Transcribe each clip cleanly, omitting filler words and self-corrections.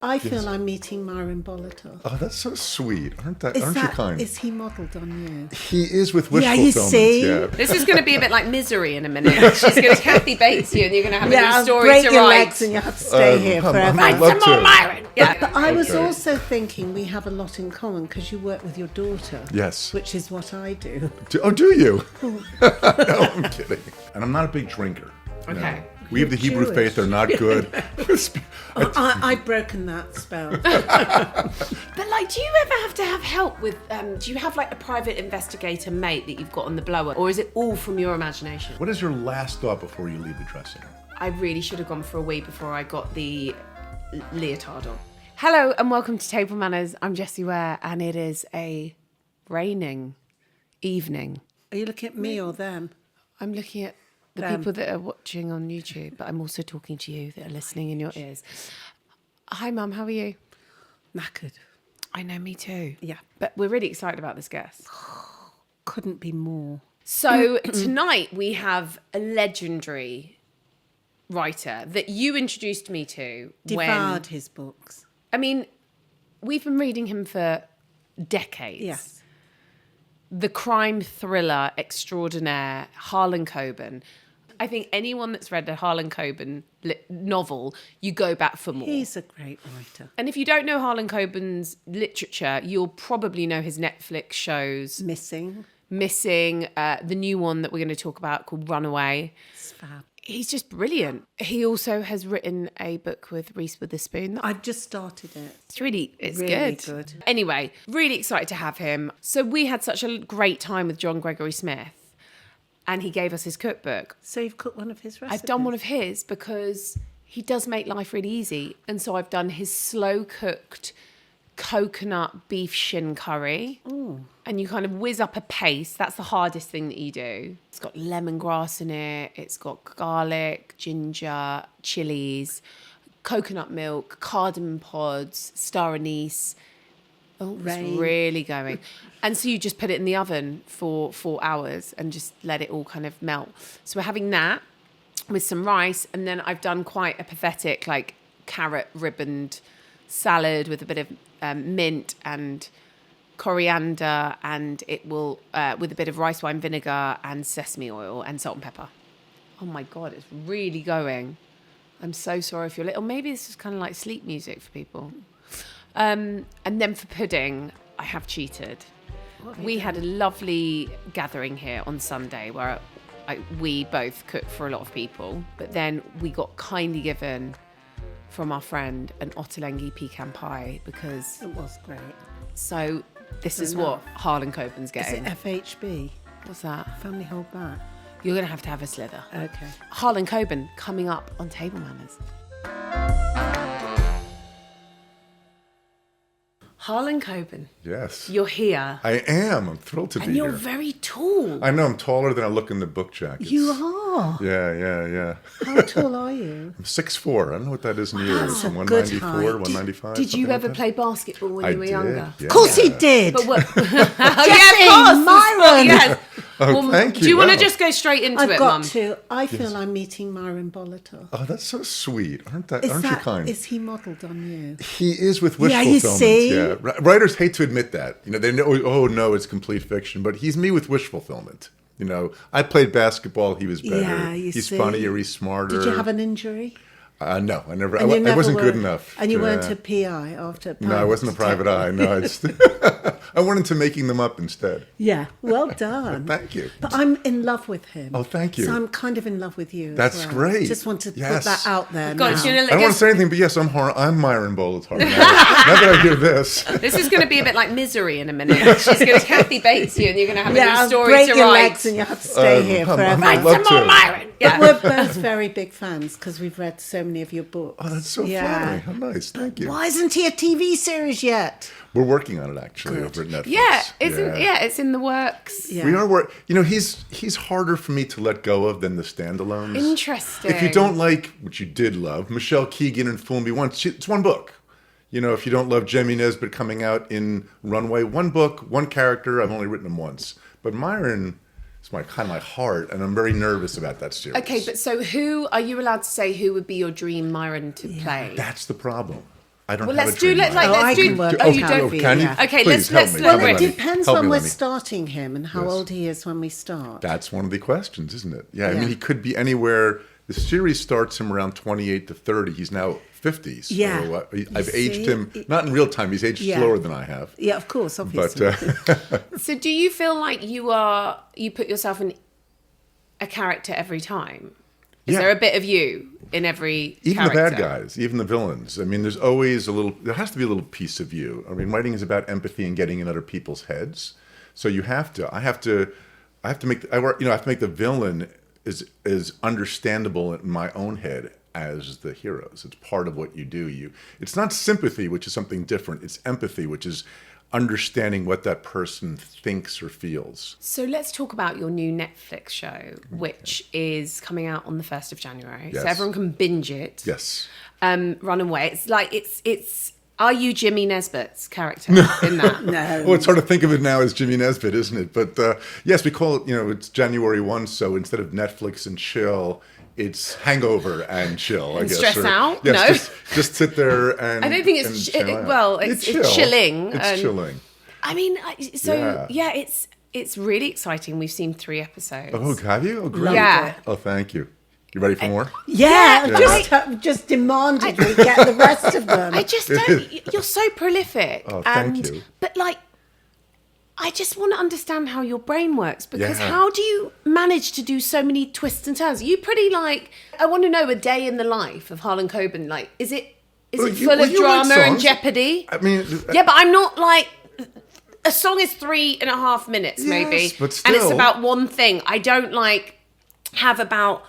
I feel I'm meeting Myron Bolitar. Oh, that's so sweet. Aren't you kind? Is he modelled on you? He is with wish you fulfillment. see? Yeah. This is going to be a bit like Misery in a minute. She's going to Kathy Bates you, and you're going to have a new story break to your write. legs and you have to stay here forever. I'd love Some more to. Myron. Yeah. But I was also thinking we have a lot in common because you work with your daughter. Yes. Which is what I do. Do you? No, I'm kidding. And I'm not a big drinker. Okay. No. We have the Hebrew Jewish. faith. They're not good. I've broken that spell. But like, do you ever have to have help with? Do you have like a private investigator mate that you've got on the blower, or is it all from your imagination? What is your last thought before you leave the dressing room? I really should have gone for a wee before I got the leotard on. Hello and welcome to Table Manners. I'm Jessie Ware, and it is a raining evening. Are you looking at me or them? I'm looking at the people that are watching on YouTube, but I'm also talking to you that are listening in your ears. Hi, Mum. How are you? Knackered. I know, me too. Yeah. But we're really excited about this guest. Couldn't be more. So tonight we have a legendary writer that you introduced me to. Devoured his books. I mean, we've been reading him for decades. Yes. The crime thriller extraordinaire, Harlan Coben. I think anyone that's read a Harlan Coben novel, you go back for more. He's a great writer. And if you don't know Harlan Coben's literature, you'll probably know his Netflix shows. Missing, the new one that we're going to talk about called Runaway. It's fab. He's just brilliant. He also has written a book with Reese Witherspoon. I've just started it. It's really good. Anyway, really excited to have him. So we had such a great time with John Gregory Smith, and he gave us his cookbook. So you've cooked one of his recipes? I've done one of his because he does make life really easy. And so I've done his slow-cooked coconut beef shin curry. Ooh. And you kind of whiz up a paste. That's the hardest thing that you do. It's got lemongrass in it. It's got garlic, ginger, chilies, coconut milk, cardamom pods, star anise. Oh, it's really going. And so you just put it in the oven for 4 hours and just let it all kind of melt. So we're having that with some rice. And then I've done quite a pathetic, like, carrot ribboned salad with a bit of mint and coriander, and it will with a bit of rice wine vinegar and sesame oil and salt and pepper. Oh my God, it's really going. I'm so sorry if you're late. Or maybe this is kind of like sleep music for people. And then for pudding, I have cheated. We had a lovely gathering here on Sunday where we both cooked for a lot of people, but then we got kindly given from our friend an ottolenghi pecan pie because it was great. So this is what Harlan Coben's getting. Is it FHB? What's that? Family Hold Back. You're going to have a slither. Okay. Harlan Coben coming up on Table Manners. Harlan Coben. Yes. You're here. I am. I'm thrilled to be here. And you're very tall. I know. I'm taller than I look in the book jackets. You are? Yeah. How tall are you? I'm 6'4". I don't know what that is in years. That's a 194, good height. 195. Did you ever like play basketball when you were younger? Yeah. Of course he did. But what? Jessie, Myron. Yes. Thank you. Do you want to Wow. just go straight into I've it, got Mum? to. I feel I'm meeting Myron Bolitar. Oh, that's so sweet. Aren't you kind? Is he modelled on you? He is with wish you fulfillment. see? Yeah. Writers hate to admit that. You know, they know, oh no, it's complete fiction. But he's me with wish fulfillment. You know, I played basketball. He was better. Yeah, he's funnier. He's smarter. Did you have an injury? No, I never. And I wasn't good enough. And you weren't a PI after. No, I wasn't a private eye. No, I went into making them up instead. Yeah, well done. Thank you. But I'm in love with him. Oh, thank you. So I'm kind of in love with you. That's as well. great. Just want to put Yes. that out there. God, now. you know, I don't want to say anything, but yes, I'm Myron Bolitar. Now that I hear this. This is going to be a bit like Misery in a minute. She's going to Kathy Bates you, and you're going to have a new story break to your write. legs and you have to stay here forever. I'd love Some more to. Myron. Yeah. But we're both very big fans because we've read so many of your books. Oh, that's so funny. How nice. Thank you. Why isn't he a TV series yet? We're working on it actually over at Netflix. Yeah, it's in the works. Yeah. We are he's harder for me to let go of than the standalones. Interesting. If you don't like, which you did love, Michelle Keegan and Fool Me Once, it's one book. You know, if you don't love Jemmy Nesbitt coming out in Runaway, one book, one character, I've only written him once. But Myron is kind of my heart, and I'm very nervous about that series. Okay, but so who are you allowed to say who would be your dream Myron to play? That's the problem. I don't Well, have let's a dream. do. Let's like. Oh, I let's can do. work Oh, it you out don't. for you, Can you? yeah. Okay, Please let's help me. go Well, it with it. depends Help when me, we're Lenny. starting him and how Yes. old he is when we start. That's one of the questions, isn't it? Yeah, I Yeah. mean, he could be anywhere. The series starts him around 28 to 30. He's now 50s. Yeah. So, I've You aged see? him, not in real time. He's aged Yeah. slower than I have. Yeah, of course, But obviously. So, do you feel like you put yourself in a character every time? Is Yeah. there a bit of you in every even character? the bad guys, even the villains. I mean, there's always there has to be a little piece of you. I mean, writing is about empathy and getting in other people's heads. So I have to make the villain is understandable in my own head as the heroes. It's part of what you do. It's not sympathy, which is something different. It's empathy, which is understanding what that person thinks or feels. So let's talk about your new Netflix show, which is coming out on the 1st of January. Yes. So everyone can binge it. Yes. Run away. It's like it's. Are you Jimmy Nesbitt's character in that? No. Well, it's hard to think of it now as Jimmy Nesbitt, isn't it? But yes, we call it, it's January 1, so instead of Netflix and chill, it's hangover and chill, I And guess. stress out? Yes, No. just sit there and I don't think and it's chill out. well. It's chill. chilling. It's chilling. I mean, Yeah. it's really exciting. We've seen 3 episodes. Oh, have you? Oh, great. Loved Yeah. it. Oh, thank you. You ready for more? Yeah, Yeah. just demanded we get the rest of them. I just don't. You're so prolific. Oh, thank you. But I just want to understand how your brain works, because Yeah. how do you manage to do so many twists and turns? Are you pretty I want to know a day in the life of Harlan Coben. Like, is it Well, full well, of you write drama and songs. jeopardy? I mean, Yeah, but I'm not a song is 3.5 minutes maybe, Yes, but and it's still. about one thing. I don't have about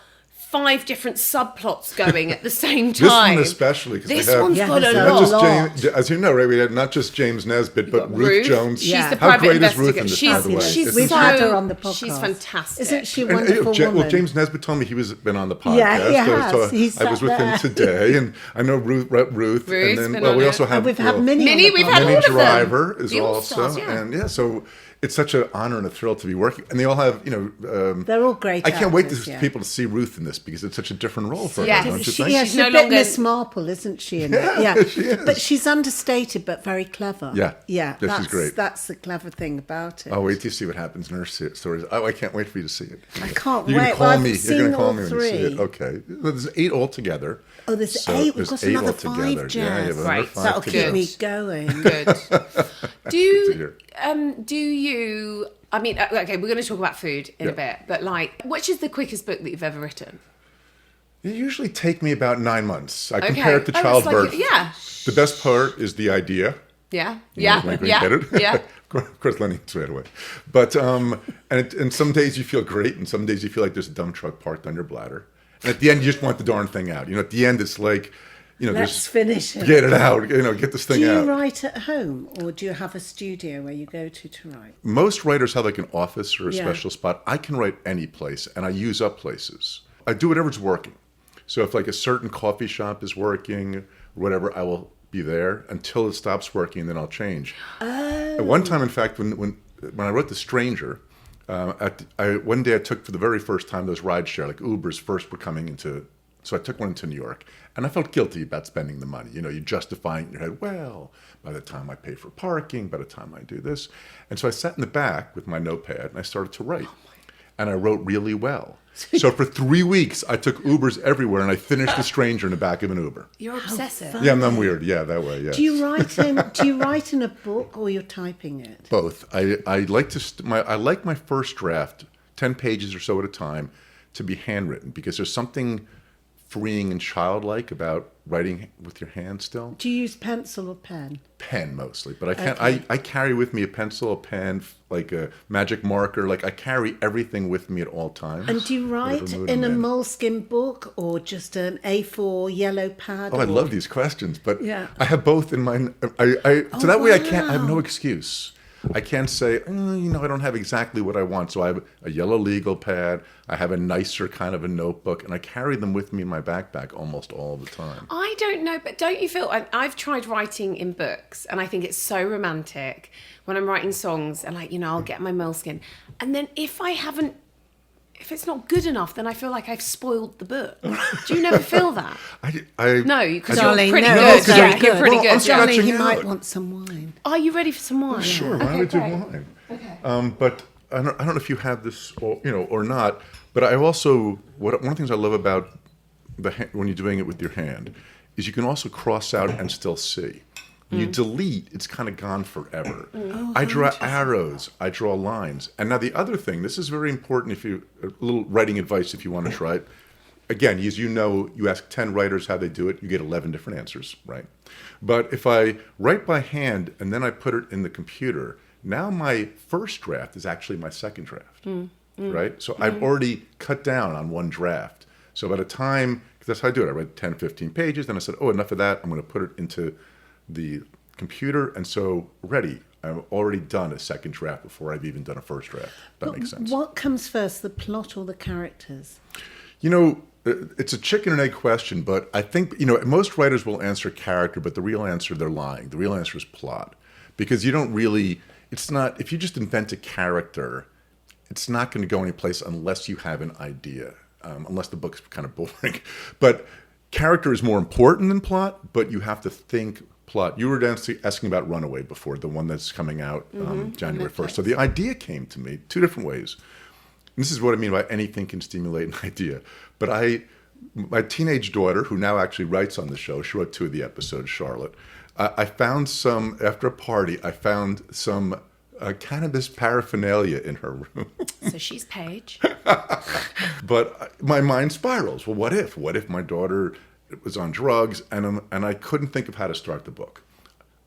5 different subplots going at the same this time. one especially, because This we have one's Yeah, got a there's not a just lot. lot. James, as you know, right? We had not just James Nesbitt, but Ruth Jones. She's Yeah. the How private great is Ruth investigator. in this, she's by the way? she's Isn't We've so, had her on the podcast. She's fantastic. Isn't she a And, wonderful well, woman? James Nesbitt told me he was been on the podcast. Yeah, he has. So He's I was sat with him there. today, and I know Ruth, and Ruth's then been well, on we it. also have And we've had well, Minnie. Minnie, on the we've podcast. had Minnie all of them. Driver is The also, All-Stars, yeah. and so it's such an honor and a thrill to be working. And they all have, They're all great I can't wait actors, to yeah. people to see Ruth in this because it's such a different role for Yes. her, don't you She- think? Yeah, She's she's no a bit longer- Miss Marple, isn't she? In Yeah, it? Yeah, she is. But she's understated, but very clever. Yeah. yeah, Yeah, that's, she's great. That's the clever thing about it. Oh, wait till you see what happens in her stories. Oh, I can't wait for you to see it. I can't You're wait. gonna call Well, I've me. You're seen going to call all me when you see it. 3. Okay. Well, there's 8 altogether. Oh, there's So 8. We've there's got 8 another altogether. 5, Yeah, Jazz. you have Right. another 5 That'll to keep go. me going. Good. to hear. Do you? I mean, okay, we're going to talk about food in a bit, but which is the quickest book that you've ever written? It usually take me about 9 months. I Okay. compare it to Oh, it's childbirth. yeah. The best part is the idea. Yeah. Like, get it? Yeah. Of course, Lenny straight away. But and some days you feel great, and some days you feel like there's a dump truck parked on your bladder. And at the end, you just want the darn thing out. At the end, it's like, Let's there's finish it. get it out. Get this Do thing you out. write at home, or do you have a studio where you go to write? Most writers have like an office or a Yeah. special spot. I can write any place, and I use up places. I do whatever's working. So if like a certain coffee shop is working, or whatever, I will be there until it stops working, and then I'll change. At one time, in fact, when I wrote The Stranger, one day I took for the very first time those rideshare, like Ubers first were coming into. So I took one into New York, and I felt guilty about spending the money. You justify it in your head. Well, by the time I pay for parking, by the time I do this. And so I sat in the back with my notepad, and I started to write. And I wrote really well. So for 3 weeks, I took Ubers everywhere, and I finished The Stranger in the back of an Uber. You're obsessive. Yeah, I'm weird. Yeah, that way, yeah. Do you write in a book, or you're typing it? Both. I like I like my first draft, 10 pages or so at a time, to be handwritten, because there's something freeing and childlike about writing with your hand still. Do you use pencil or pen? Pen mostly, but I can't. Okay. I carry with me a pencil, a pen, like a magic marker. Like I carry everything with me at all times. And do you write whatever mood in a I'm moleskin book, or just an A4 yellow pad? Oh, I or- love these questions, but Yeah. I have both in my. So that way I can't. I have no wow. excuse. I can't say, I don't have exactly what I want. So I have a yellow legal pad. I have a nicer kind of a notebook, and I carry them with me in my backpack almost all the time. I don't know, but don't you feel... I've tried writing in books, and I think it's so romantic when I'm writing songs, and I'll get my moleskin. And then if I haven't if it's not good enough, then I feel like I've spoiled the book. Do you never feel that? No, because you're Darling, pretty no, good. very Yeah, you're good. pretty Well, good. I'm Yeah. scratching Darling, you out. might want some wine. Are you ready for some wine? Sure, why Okay, don't we do great. wine? Okay. But I don't know if you have this, or not. But I also one of the things I love about when you're doing it with your hand is you can also cross out and still see. When you delete, it's kind of gone forever. I draw arrows, I draw lines. And now the other thing, this is very important a little writing advice if you want to try it. Again, as you know, you ask 10 writers how they do it, you get 11 different answers, right? But if I write by hand and then I put it in the computer, now my first draft is actually my second draft, right? So I've already cut down on one draft. So by the time, because that's how I do it, I read 10, 15 pages, then I said, enough of that, I'm going to put it into the computer, and so ready. I've already done a second draft before I've even done a first draft. That makes sense. What comes first, the plot or the characters? It's a chicken and egg question, but I think, most writers will answer character, but the real answer, they're lying. The real answer is plot. Because you don't really, it's not, if you just invent a character, it's not going to go anyplace unless you have an idea, unless the book's kind of boring. But character is more important than plot, but you have to think plot. You were asking about Runaway before, the one that's coming out January 1st. So the idea came to me two different ways. And this is what I mean by anything can stimulate an idea. But my teenage daughter, who now actually writes on the show, she wrote 2 of the episodes, Charlotte. I found after a party, I found some cannabis paraphernalia in her room. So she's Paige. But my mind spirals. Well, what if? What if my daughter was on drugs and I couldn't think of how to start the book?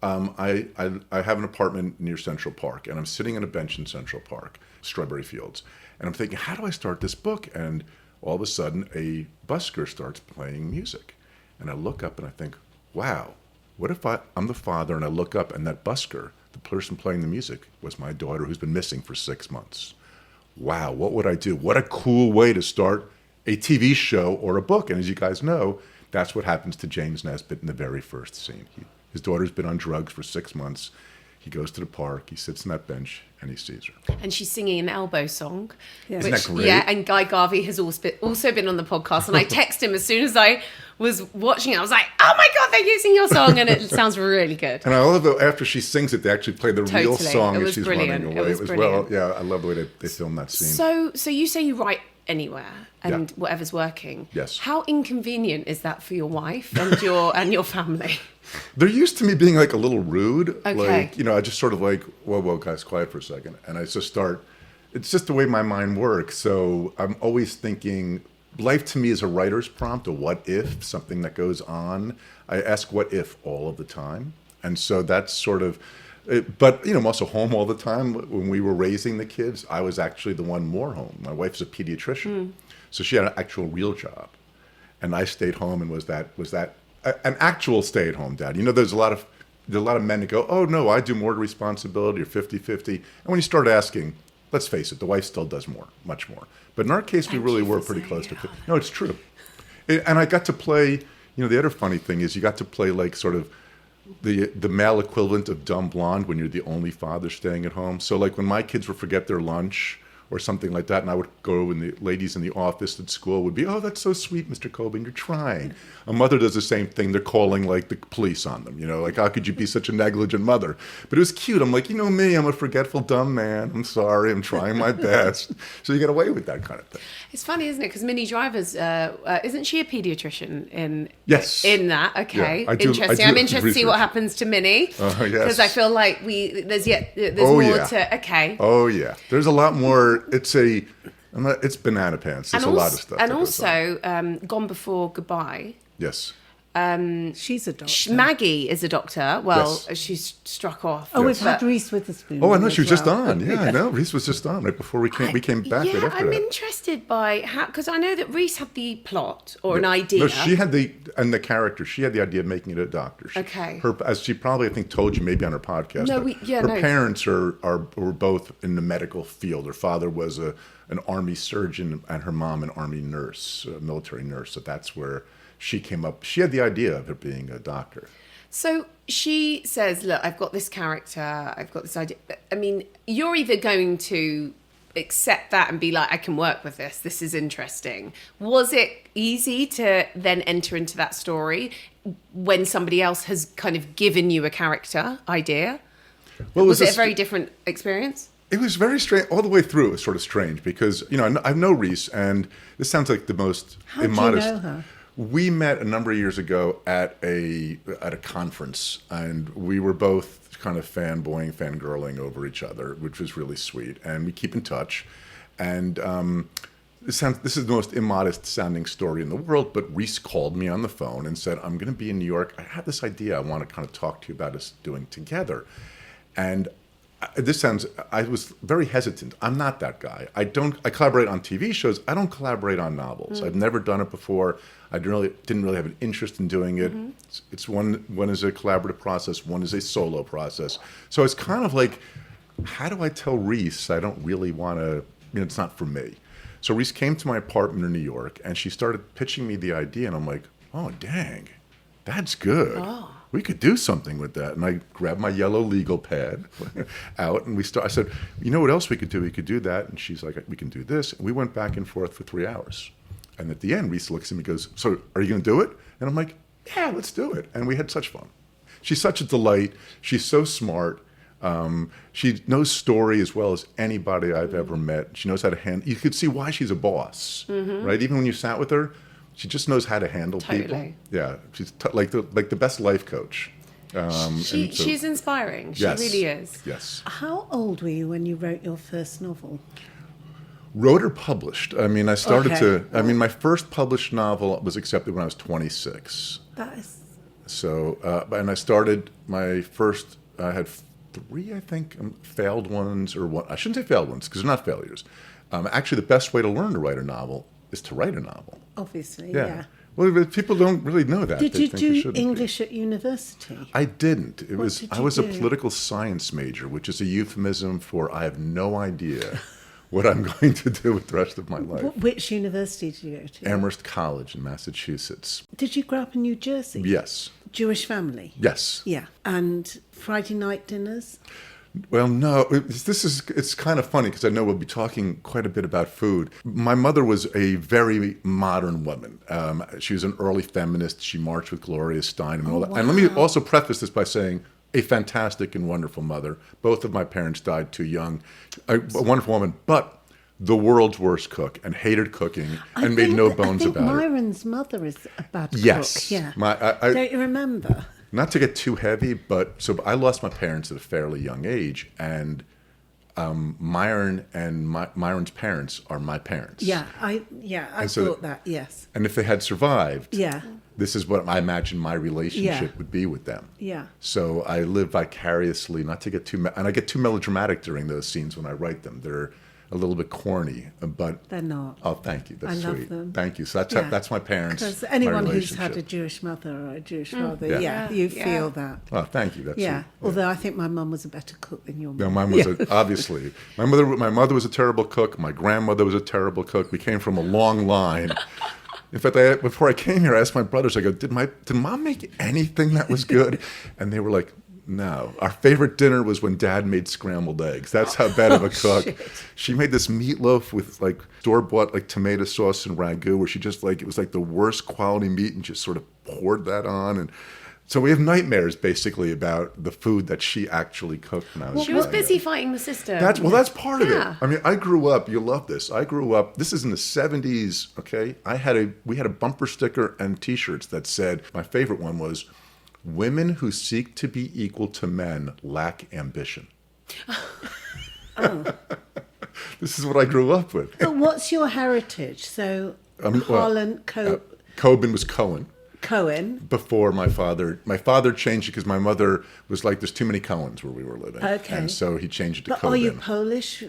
I have an apartment near Central Park, and I'm sitting on a bench in Central Park, Strawberry Fields, and I'm thinking, how do I start this book? And all of a sudden, a busker starts playing music, and I look up and I think, wow, what if I'm the father and I look up and that busker, the person playing the music, was my daughter who's been missing for 6 months? Wow, what would I do? What a cool way to start a TV show or a book. And as you guys know, that's what happens to James Nesbitt in the very first scene. His daughter's been on drugs for 6 months. He goes to the park, he sits on that bench, and he sees her. And she's singing an Elbow song. Yeah. Isn't that great? Yeah, and Guy Garvey has also been on the podcast. And I texted him as soon as I was watching it. I was like, oh my God, they're using your song. And it sounds really good. And I love that after she sings it, they actually play the real Totally. song It as was she's brilliant. running It away. was brilliant. I love the way they filmed that scene. So you say you write anywhere and Yeah. whatever's working. Yes. How inconvenient is that for your wife and your family? They're used to me being like a little rude. Okay. Like, I just sort of like, whoa, guys, quiet for a second. And I just start, it's just the way my mind works. So I'm always thinking, life to me is a writer's prompt, a what if, something that goes on. I ask what if all of the time. And so that's sort of, but, I'm also home all the time. When we were raising the kids, I was actually the one more home. My wife's a pediatrician. So she had an actual real job. And I stayed home and was that an actual stay-at-home dad. There's a lot of men that go, oh, no, I do more responsibility, or 50-50. And when you start asking, let's face it, the wife still does more, much more. But in our case, we really were pretty close to 50. No, it's true. And I got to play, the other funny thing is you got to play like sort of the male equivalent of dumb blonde when you're the only father staying at home. So like when my kids would forget their lunch or something like that, and I would go, and the ladies in the office at school would be, oh, that's so sweet, Mr. Coben, you're trying. A mother does the same thing. They're calling like the police on them, like, how could you be such a negligent mother? But it was cute. I'm like, me, I'm a forgetful, dumb man. I'm sorry, I'm trying my best. So you get away with that kind of thing. It's funny, isn't it? Because Minnie Driver's, isn't she a pediatrician Yes. in that? Okay, Yeah, I do interesting. I'm interested to see research. what happens to Minnie. Yes. Because I feel like there's Oh, more yeah. to, okay. Oh, yeah. There's a lot more. It's banana pants. There's a lot of stuff. And that goes on. also, Gone Before Goodbye. Yes. She's a doctor. Maggie is a doctor. Well, Yes. she's struck off. Oh, we've but- had Reese Witherspoon. Oh, I know as she was just well. on. Yeah, I know. Reese was just on right before we came back right Yeah, after I'm that. interested by how, because I know that Reese had the plot or an idea. No, she had the character. She had the idea of making it a doctor. Okay. As she probably, I think, told you maybe on her podcast. No, but no. her parents were both in the medical field. Her father was an army surgeon, and her mom an army nurse, a military nurse. So that's where she came up. She had the idea of her being a doctor. So she says, look, I've got this character, I've got this idea. I mean, you're either going to accept that and be like, I can work with this. This is interesting. Was it easy to then enter into that story when somebody else has kind of given you a character idea? Well, was it a very different experience? It was very strange. All the way through, it was sort of strange because, I know Reese, and this sounds like the most immodest. How do you know her? We met a number of years ago at a conference, and we were both kind of fangirling over each other, which was really sweet. And we keep in touch. And this is the most immodest sounding story in the world, but Reese called me on the phone and said, I'm going to be in New York. I have this idea I want to kind of talk to you about us doing together. And I was very hesitant. I'm not that guy. I collaborate on TV shows. I don't collaborate on novels. I've never done it before. I didn't really have an interest in doing it. Mm-hmm. It's one is a collaborative process, one is a solo process. So it's kind of like, how do I tell Reese I don't really want to, it's not for me. So Reese came to my apartment in New York and she started pitching me the idea and I'm like, oh, dang, that's good. Oh. We could do something with that. And I grabbed my yellow legal pad out and I said, you know what else we could do? We could do that. And she's like, we can do this. And we went back and forth for 3 hours. And at the end, Reese looks at me and goes, so are you going to do it? And I'm like, yeah, let's do it. And we had such fun. She's such a delight. She's so smart. She knows story as well as anybody I've ever met. She knows how to handle. You could see why she's a boss, right? Even when you sat with her, she just knows how to handle people. Yeah, she's like the best life coach. She's inspiring. She yes, really is. Yes. How old were you when you wrote your first novel? Wrote or published? I mean, my first published novel was accepted when I was 26. That is. So, and I started my first. I had 3, I think, failed ones, or one. I shouldn't say failed ones because they're not failures. Actually, the best way to learn to write a novel is to write a novel. Obviously, yeah. Well, but people don't really know that. Did you do English at university? I didn't. I was a do? political science major, which is a euphemism for I have no idea what I'm going to do with the rest of my life. Which university did you go to? Amherst College in Massachusetts. Did you grow up in New Jersey? Yes. Jewish family? Yes. Yeah. And Friday night dinners? Well, no, it's kind of funny because I know we'll be talking quite a bit about food. My mother was a very modern woman. She was an early feminist. She marched with Gloria Steinem and all that. Wow. And let me also preface this by saying a fantastic and wonderful mother. Both of my parents died too young. A wonderful woman, but the world's worst cook and hated cooking and made no bones about it. Myron's mother is a bad cook. Yes. Yeah. Don't you remember? Not to get too heavy, but I lost my parents at a fairly young age, and Myron and Myron's parents are my parents. Yeah, I thought that. Yes. And if they had survived, yeah, this is what I imagine my relationship would be with them. Yeah. So I live vicariously, not to get and I get too melodramatic during those scenes when I write them. They're a little bit corny, but they're not. Oh, thank you. That's I sweet. love them. Thank you. So that's my parents. Because anyone who's had a Jewish mother or a Jewish father, you feel that. Oh, thank you. That's sweet. Although I think my mum was a better cook than your mum. No, mine was obviously. My mother was a terrible cook. My grandmother was a terrible cook. We came from a long line. In fact, before I came here, I asked my brothers. I go, "Did mom make anything that was good?" And they were like, no. Our favorite dinner was when Dad made scrambled eggs. That's how bad of a cook. Shit. She made this meatloaf with like store-bought like tomato sauce and ragu, where she just it was like the worst quality meat and just sort of poured that on. And so we have nightmares basically about the food that she actually cooked when I was She was busy fighting the system. That's part of it. I mean, I grew up, you'll love this. This is in the 70s, okay? We had a bumper sticker and t-shirts that said, my favorite one was, women who seek to be equal to men lack ambition. Oh. This is what I grew up with. But what's your heritage? So Harlan Coben was Cohen. Cohen. Before my father changed it because my mother was like, there's too many Cohens where we were living. Okay. And so he changed it to But Coben. are you Polish?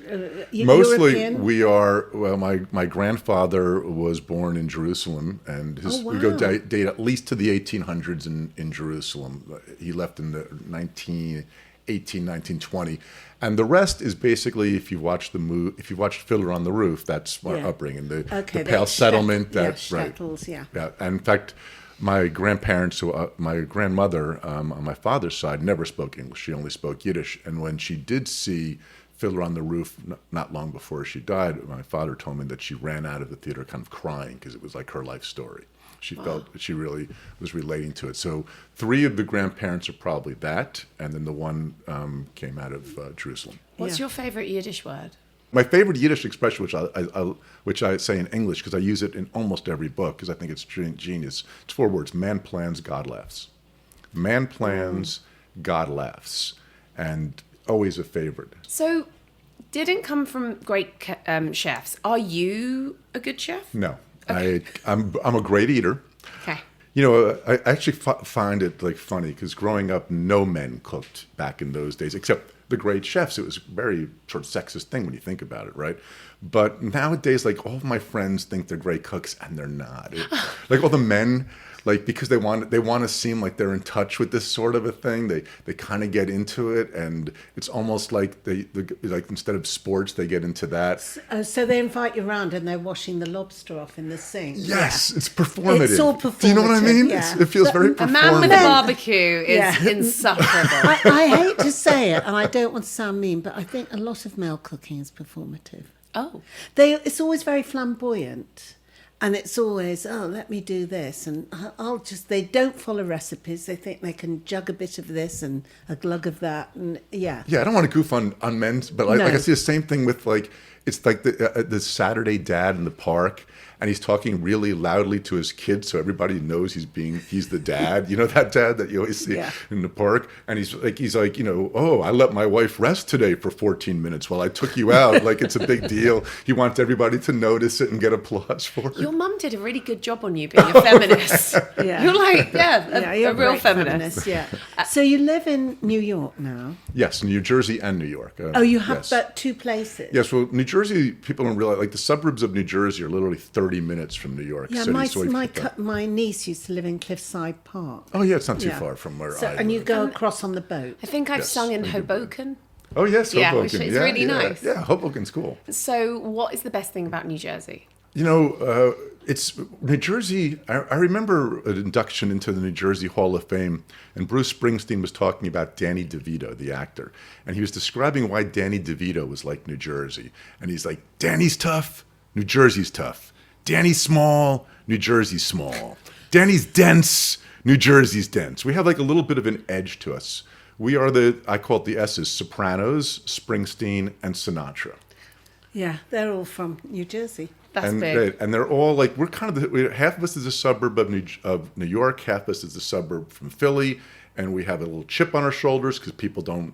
Mostly European? we are, well, my grandfather was born in Jerusalem and we go date at least to the 1800s in Jerusalem. He left in the 1920. And the rest is basically, if you watched Fiddler on the Roof, that's my upbringing. The Pale Settlement. Shtetls, Yeah. In fact, my grandparents, my grandmother on my father's side, never spoke English. She only spoke Yiddish. And when she did see Fiddler on the Roof not long before she died. My father told me that she ran out of the theater kind of crying because it was like her life story. She felt that she really was relating to it. So 3 of the grandparents are probably that, and then the one came out of Jerusalem. What's your favorite Yiddish word? My favorite Yiddish expression, which I say in English because I use it in almost every book because I think it's genius. It's 4 words: man plans, God laughs. Man plans, God laughs. And always a favorite. So, didn't come from great chefs. Are you a good chef? No. Okay. I'm a great eater. Okay. You know, I actually find it like funny because growing up, no men cooked back in those days, except the great chefs. It was a very sort of sexist thing when you think about it, right? But nowadays, like all of my friends think they're great cooks and they're not. Like all the men, like because they want to seem like they're in touch with this sort of a thing. They kind of get into it, and it's almost like they like instead of sports, they get into that. So they invite you around and they're washing the lobster off in the sink. Yes, it's performative. It's all performative. Do you know what I mean? Yeah. It feels very performative. A man with a barbecue is insufferable. I hate to say it, and I don't want to sound mean, but I think a lot of male cooking is performative. Oh. It's always very flamboyant. And it's always, let me do this. And they don't follow recipes. They think they can jug a bit of this and a glug of that. And yeah. Yeah, I don't want to goof on men's, but like I see the same thing with like, it's like the Saturday dad in the park. And he's talking really loudly to his kids, so everybody knows he's the dad. You know that dad that you always see in the park. And he's like, you know, oh, I let my wife rest today for 14 minutes while I took you out. Like it's a big deal. He wants everybody to notice it and get applause for it. Your mum did a really good job on you being a feminist. Yeah. You're like, you're a real feminist. Yeah. So you live in New York now? Yes, New Jersey and New York. You have but 2 places? Yes, well, New Jersey, people don't realize, like the suburbs of New Jersey are literally 30 minutes from New York City. My niece used to live in Cliffside Park. Oh, yeah, it's not too far from where I live. And you go across on the boat. I think I've sung in Hoboken. Oh, yes, Hoboken. Which is really nice. Yeah, Hoboken's cool. So what is the best thing about New Jersey? You know, it's New Jersey. I remember an induction into the New Jersey Hall of Fame, and Bruce Springsteen was talking about Danny DeVito, the actor, and he was describing why Danny DeVito was like New Jersey. And he's like, Danny's tough, New Jersey's tough. Danny's small, New Jersey's small. Danny's dense, New Jersey's dense. We have like a little bit of an edge to us. We are I call it the S's: Sopranos, Springsteen, and Sinatra. Yeah, they're all from New Jersey. That's big. And they're all like, we're kind of, half of us is a suburb of New York, half of us is a suburb from Philly, and we have a little chip on our shoulders because people don't,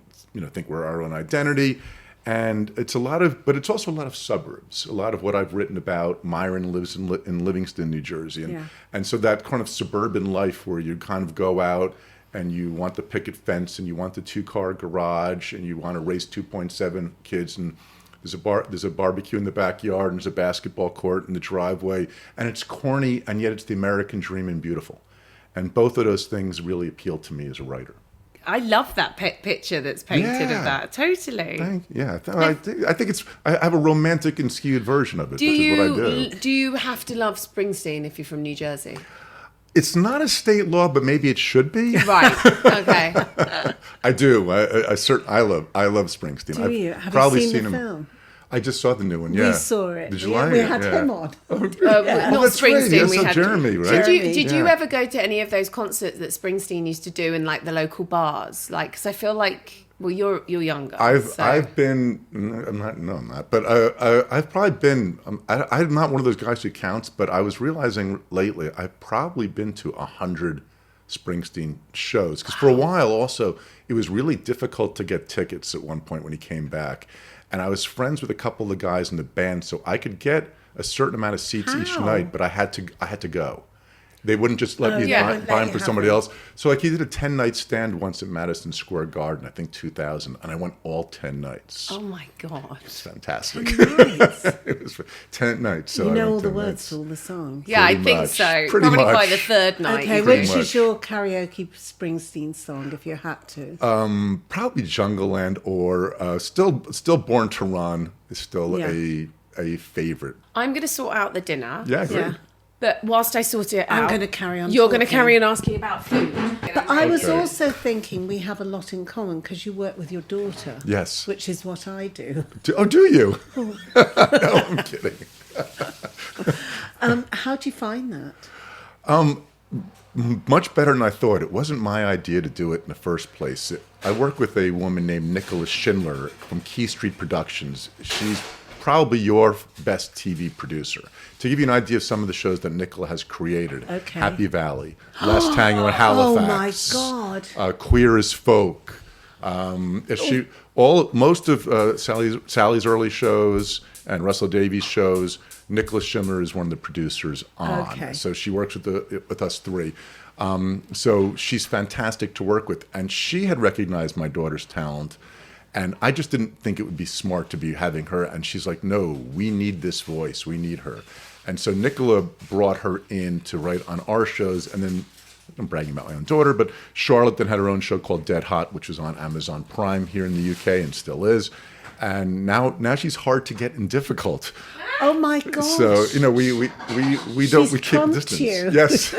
think we're our own identity. And it's but it's also a lot of suburbs. A lot of what I've written about, Myron lives in Livingston, New Jersey. And so that kind of suburban life where you kind of go out and you want the picket fence and you want the 2-car garage and you want to race 2.7 kids, and there's a barbecue in the backyard and there's a basketball court in the driveway, and it's corny and yet it's the American dream and beautiful. And both of those things really appeal to me as a writer. I love that picture that's painted of that. Totally. I think I have a romantic and skewed version of it, which is what I do. Do you have to love Springsteen if you're from New Jersey? It's not a state law, but maybe it should be. Right. Okay. I do. I love Springsteen. Do you? Have probably you seen the him. film? I just saw the new one. Yeah, We saw it. Did you like it? We had him on. Not that's right. Springsteen. Yes, We had Jeremy, right? Did you ever go to any of those concerts that Springsteen used to do in like the local bars? Like, because I feel like, well, you're younger. I've been. I'm not. But I've probably been. I'm not one of those guys who counts. But I was realizing lately I've probably been to 100 Springsteen shows, because for a while also it was really difficult to get tickets at one point when he came back. And I was friends with a couple of the guys in the band, so I could get a certain amount of seats each night, but I had to go. They wouldn't just let me buy them for somebody else. So like he did a 10-night stand once at Madison Square Garden, I think 2000, and I went all 10 nights. Oh my God. It's fantastic. Nice. It was 10 nights. So you I know went all the 10 words nights. to all the songs. Yeah, I Pretty think much. so. Pretty Probably much. by the third night. Okay, Pretty which much. is your karaoke Springsteen song, if you had to? Probably Jungle Land, or still Born to Run is still a favorite. I'm going to sort out the dinner. Yeah, great. Yeah. But whilst I sort it out, I'm going to carry on. You're going to talking. carry on asking about food. But I was Okay. also thinking we have a lot in common because you work with your daughter. Yes. Which is what I do. Do you? No, I'm kidding. How do you find that? Much better than I thought. It wasn't my idea to do it in the first place. I work with a woman named Nicholas Schindler from Key Street Productions. She's probably your best TV producer. To give you an idea of some of the shows that Nicola has created, Okay. Happy Valley, Last Tango in Halifax, Oh, my God. Queer as Folk. Most of Sally's early shows and Russell Davies shows, Nicholas Schindler is one of the producers on. Okay. So she works with us three. So she's fantastic to work with. And she had recognized my daughter's talent. And I just didn't think it would be smart to be having her. And she's like, no, we need this voice. We need her. And so Nicola brought her in to write on our shows. And then, I'm bragging about my own daughter, but Charlotte then had her own show called Dead Hot, which was on Amazon Prime here in the UK and still is. And now she's hard to get and difficult. Oh my gosh. So, we keep trumped distance. you. Yes.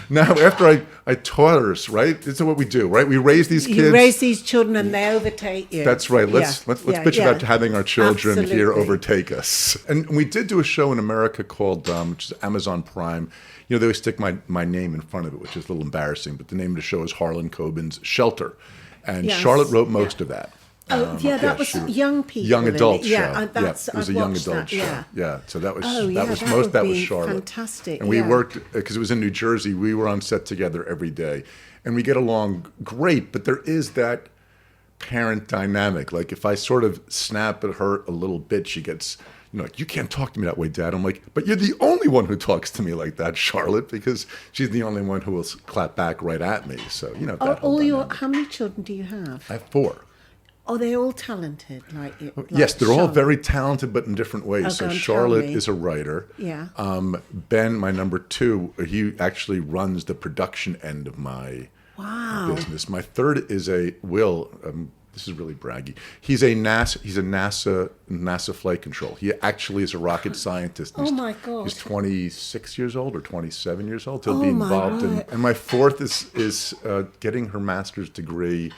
Now, after I taught her, right? This is what we do, right? We raise these kids. You raise these children and they overtake you. That's right. Let's bitch about having our children here Absolutely. overtake us. And we did do a show in America called, which is Amazon Prime. They always stick my name in front of it, which is a little embarrassing. But the name of the show is Harlan Coben's Shelter. And Yes. Charlotte wrote most of that. Oh, that was young people. Young adult in it. show. Yeah, It was a young adult show. Yeah. So that was that would be Charlotte. fantastic. And we yeah. worked because it was in New Jersey. We were on set together every day, and we get along great. But there is that parent dynamic. Like if I sort of snap at her a little bit, she gets. Like, you can't talk to me that way, Dad. I'm like, but you're the only one who talks to me like that, Charlotte, because she's the only one who will clap back right at me. So, that whole dynamic. How many children do you have? I have 4. Are they all talented? Yes, they're all Charlotte? very talented, but in different ways. Oh, So go on, Charlotte tell me. is a writer. Yeah. Ben, my number 2, he actually runs the production end of my Wow. business. My third is Will. This is really braggy. He's a NASA flight control. He actually is a rocket scientist. Oh, my God. He's 26 years old or 27 years old. He'll be Oh, my involved in. word. And my fourth is getting her master's degree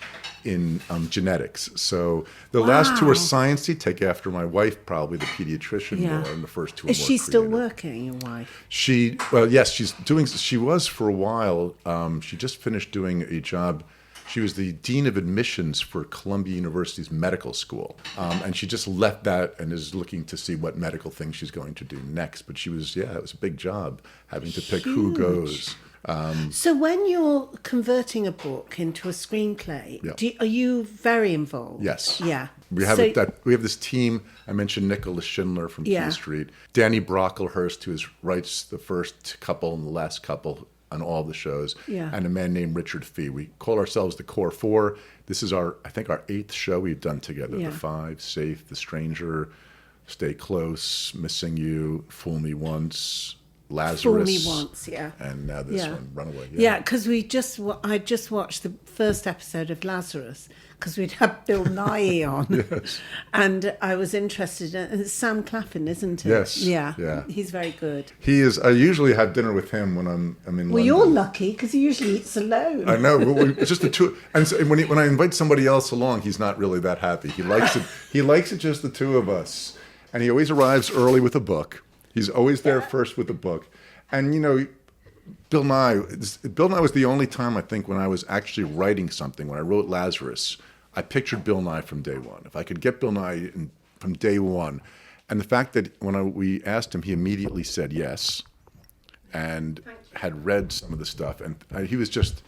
in genetics. So the last 2 are Wow. sciencey, take after my wife, probably the pediatrician Yeah. more, and the first 2 are Is more she still creative. working, your wife? Yes, she was for a while. She just finished doing a job. She was the dean of admissions for Columbia University's medical school. And she just left that and is looking to see what medical thing she's going to do next. But it was a big job having to pick who goes. So when you're converting a book into a screenplay, Yeah. are you very involved? Yes. Yeah. We have So- we have this team. I mentioned Nicholas Schindler from Yeah. Key Street. Danny Brocklehurst, who writes the first couple and the last couple on all the shows, Yeah. and a man named Richard Fee. We call ourselves the Core 4. This is our 8th show we've done together. Yeah. The 5, Safe, The Stranger, Stay Close, Missing You, Fool Me Once, Lazarus. Fool Me Once, yeah. And now this Yeah. one, Runaway. Yeah, because I just watched the first episode of Lazarus because we'd had Bill Nighy on, Yes. and I was interested. It's Sam Claflin, isn't it? Yes, Yeah. yeah. He's very good. He is. I usually have dinner with him when I'm in London. Well, you're lucky because he usually eats alone. I know. It's just the two. And so when I invite somebody else along, he's not really that happy. He likes it. He likes it just the two of us. And he always arrives early with a book. He's always there first with a book. And Bill Nye was the only time I think when I was actually writing something. When I wrote Lazarus, I pictured Bill Nye from day one. If I could get Bill Nye from day one, and the fact that when we asked him, he immediately said yes, and had read some of the stuff, and he was just.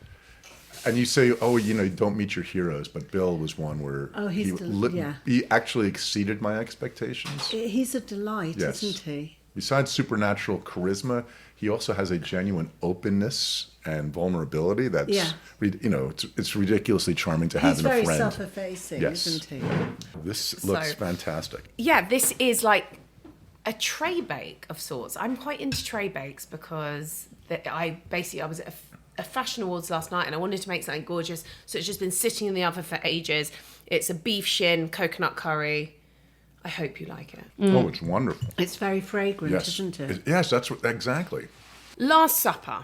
And you say, you don't meet your heroes, but Bill was one where he actually exceeded my expectations. He's a delight, Yes. isn't he? Besides supernatural charisma, he also has a genuine openness and vulnerability that's, it's ridiculously charming to have He's in a very friend. self-effacing, Yes. isn't he? This looks fantastic. Yeah, this is like a tray bake of sorts. I'm quite into tray bakes because I was at a fashion awards last night and I wanted to make something gorgeous. So it's just been sitting in the oven for ages. It's a beef shin, coconut curry. I hope you like it. Oh, it's wonderful. It's very fragrant, Yes. isn't it? Yes, that's exactly. Last Supper.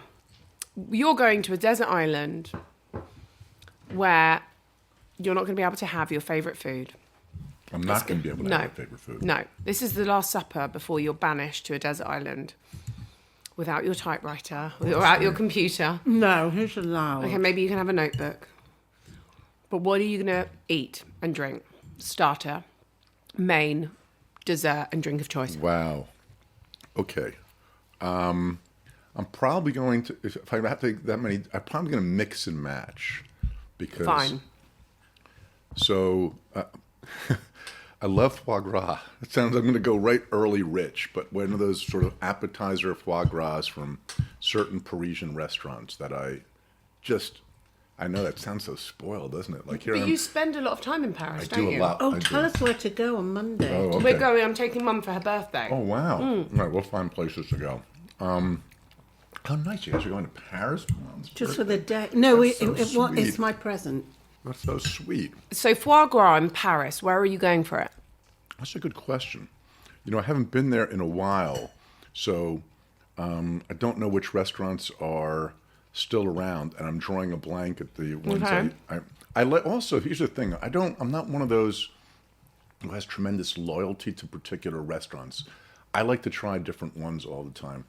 You're going to a desert island where you're not going to be able to have your favourite food. I'm not going to be able to have my favorite food. No. This is the Last Supper before you're banished to a desert island without your typewriter, without your computer. No, who's allowed? Okay, maybe you can have a notebook. But what are you going to eat and drink? Starter, main, dessert, and drink of choice. Wow. Okay. I'm probably going to, if I have to take that many, I'm probably going to mix and match. Because, Fine. So, I love foie gras. It sounds I'm going to go right early rich, but one of those sort of appetizer foie gras from certain Parisian restaurants that I know that sounds so spoiled, doesn't it? Like here, But you spend a lot of time in Paris, I don't do you? a lot. Oh, I tell do. us where to go on Monday. Oh, okay. We're going, I'm taking Mum for her birthday. Oh, wow. All right, we'll find places to go. How nice. You guys are going to Paris? Mom's Just for birthday. the day. No, That's so it's sweet. my present. That's so sweet. So foie gras in Paris, where are you going for it? That's a good question. You know, I haven't been there in a while, so I don't know which restaurants are still around, and I'm drawing a blank at the ones Okay. also, here's the thing. I'm not one of those who has tremendous loyalty to particular restaurants. I like to try different ones all the time.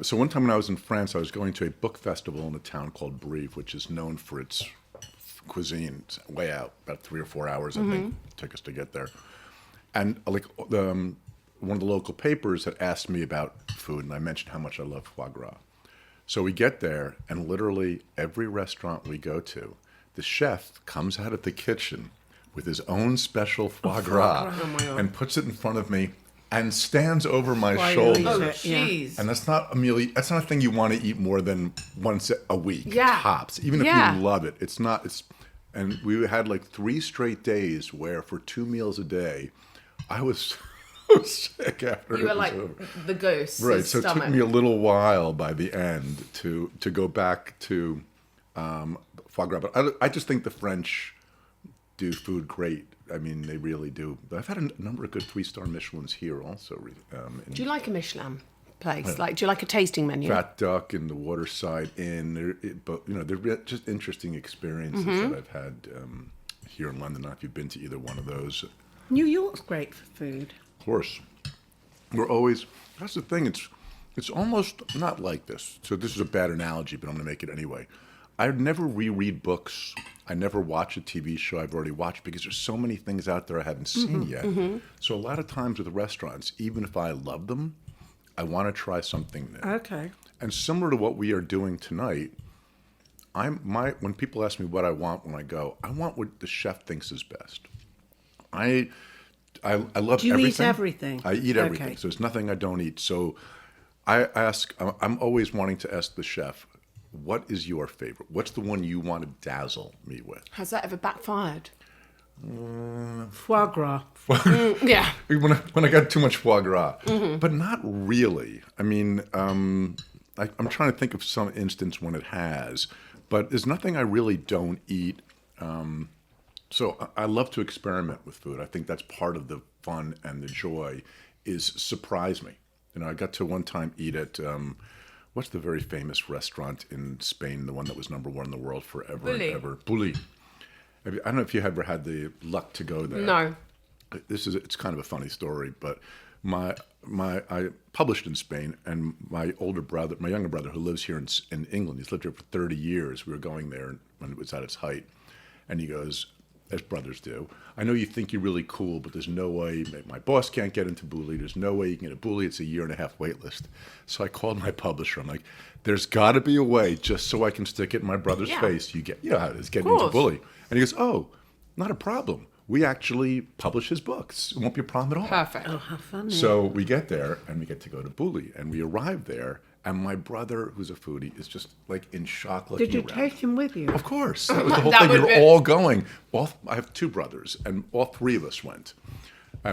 So one time when I was in France, I was going to a book festival in a town called Brive, which is known for its cuisine. It's way out, about 3 or 4 hours, I think, it took us to get there. And one of the local papers had asked me about food, and I mentioned how much I love foie gras. So we get there, and literally every restaurant we go to, the chef comes out of the kitchen with his own special foie gras and puts it in front of me and stands over my Why shoulder. you Oh, Yeah. jeez. And that's not a thing you want to eat more than once a week, Yeah. tops. Even if Yeah. you love it, and we had like 3 straight days where for 2 meals a day, I was so sick after You it were was like over. the ghost. Right, so it took me a little while by the end to go back to foie gras. But I just think the French do food great. I mean, they really do. But I've had a number of good 3-star Michelins here also. Do you like a Michelin place? Like, do you like a tasting menu? Fat Duck and the Waterside Inn. They're just interesting experiences that I've had here in London. I don't know if you've been to either one of those. New York's great for food. Of course. That's the thing, it's almost not like this. So this is a bad analogy, but I'm going to make it anyway. I never reread books. I never watch a TV show I've already watched because there's so many things out there I haven't seen yet. So a lot of times with restaurants, even if I love them, I want to try something new. Okay. And similar to what we are doing tonight, when people ask me what I want when I go, I want what the chef thinks is best. I love Do you everything. eat everything? I eat everything. Okay. So there's nothing I don't eat. So I'm always wanting to ask the chef, what is your favorite? What's the one you want to dazzle me with? Has that ever backfired? Foie gras. Yeah. When I got too much foie gras. But not really. I mean, I'm trying to think of some instance when it has. But there's nothing I really don't eat. So I love to experiment with food. I think that's part of the fun and the joy is surprise me. You know, I got to one time eat at, what's the very famous restaurant in Spain, the one that was #1 in the world forever Bulli. and ever? Bulli. I don't know if you ever had the luck to go there. No. It's kind of a funny story, but I published in Spain, and my younger brother, who lives here in England, he's lived here for 30 years. We were going there when it was at its height, and he goes, as brothers do, I know you think you're really cool, but there's no way, my boss can't get into Bulli. There's no way you can get a Bulli. It's a 1.5-year wait list. So I called my publisher. I'm like, there's got to be a way just so I can stick it in my brother's face. You know how it is getting into Bulli. And he goes, oh, not a problem. We actually publish his books. It won't be a problem at all. Perfect. Oh, how funny. So we get there, and we get to go to Bulli. And we arrive there, and my brother, who's a foodie, is just like in shock looking Did you around. take him with you? Of course. That was the whole That thing. We would were be- all going. I have 2 brothers, and all 3 of us went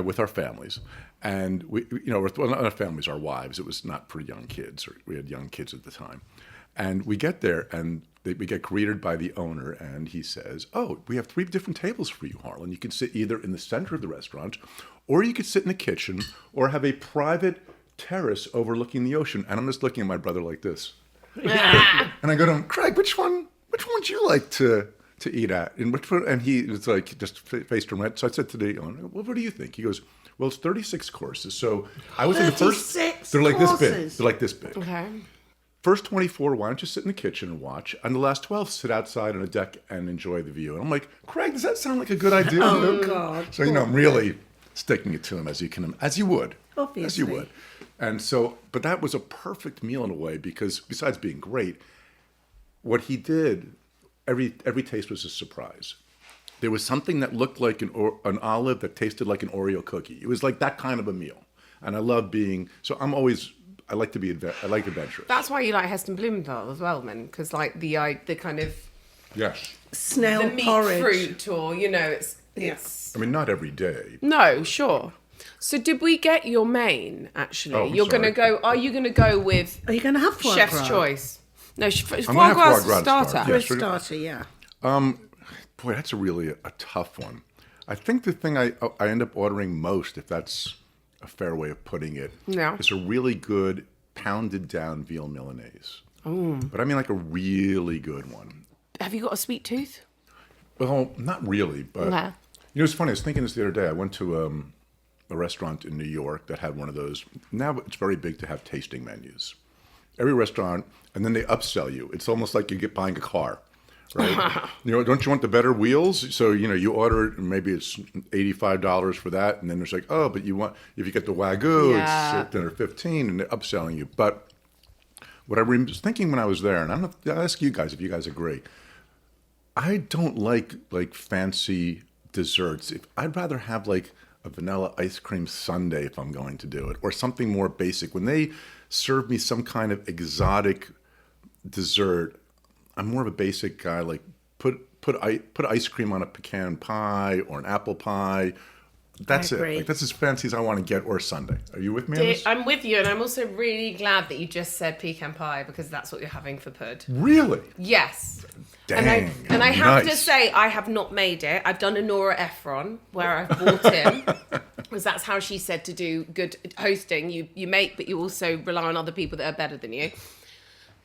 with our families. And our families, our wives. It was not for young kids. Or we had young kids at the time. And we get there, and we get greeted by the owner, and he says, oh, we have 3 different tables for you, Harlan. You can sit either in the center of the restaurant, or you could sit in the kitchen, or have a private terrace overlooking the ocean. And I'm just looking at my brother like this. And I go to him, Craig, which one would you like to eat at? And which one? And he was like, just faced him right. So I said to the owner, well, what do you think? He goes, well, it's 36 courses. So I was in the first. 36 They're like this big. courses. They're like this big. Okay. First 24, why don't you sit in the kitchen and watch? And the last 12, sit outside on a deck and enjoy the view. And I'm like, Craig, does that sound like a good idea? Oh, God. So, I'm really sticking it to him as you would. Obviously. As you would. And so, but that was a perfect meal in a way because besides being great, what he did, every taste was a surprise. There was something that looked like an olive that tasted like an Oreo cookie. It was like that kind of a meal. And I love being, so I like adventurous. That's why you like Heston Blumenthal as well, then, because like the kind of Yes. Snail the meat porridge. fruit, or it's. I mean, not every day. No, sure. So did we get your main? Actually, Oh, I'm you're going to sorry. go. Are you going to go with Are you going to have foie chef's gras? choice? No, foie I'm gonna have gras foie gras to starter. start, For a Yes, we're gonna- starter, yeah. Boy, that's really a tough one. I think the thing I end up ordering most, if that's a fair way of putting it, Yeah. is a really good pounded down veal Milanese. But I mean like a really good one. Have you got a sweet tooth? Well, not really, but Okay. it's funny. I was thinking this the other day. I went to a restaurant in New York that had one of those. Now it's very big to have tasting menus. Every restaurant, and then they upsell you. It's almost like you buying a car, right? Don't you want the better wheels? So you order it, and maybe it's $85 for that, and then there's like, oh, but if you get the Wagyu, Yeah. it's $15, and they're upselling you. But what I was thinking when I was there, and I'll ask you guys if you guys agree. I don't like fancy desserts. I'd rather have like a vanilla ice cream sundae if I'm going to do it, or something more basic. When they serve me some kind of exotic dessert, I'm more of a basic guy. Like put ice cream on a pecan pie or an apple pie. That's it. agree. Like, that's as fancy as I want to get, or a sundae. Are you with me on this? I'm with you, and I'm also really glad that you just said pecan pie because that's what you're having for pud. Really? Yes. Dang. And I have to nice. say, I have not made it. I've done a Nora Ephron where I've bought in, because that's how she said to do good hosting. You make, but you also rely on other people that are better than you.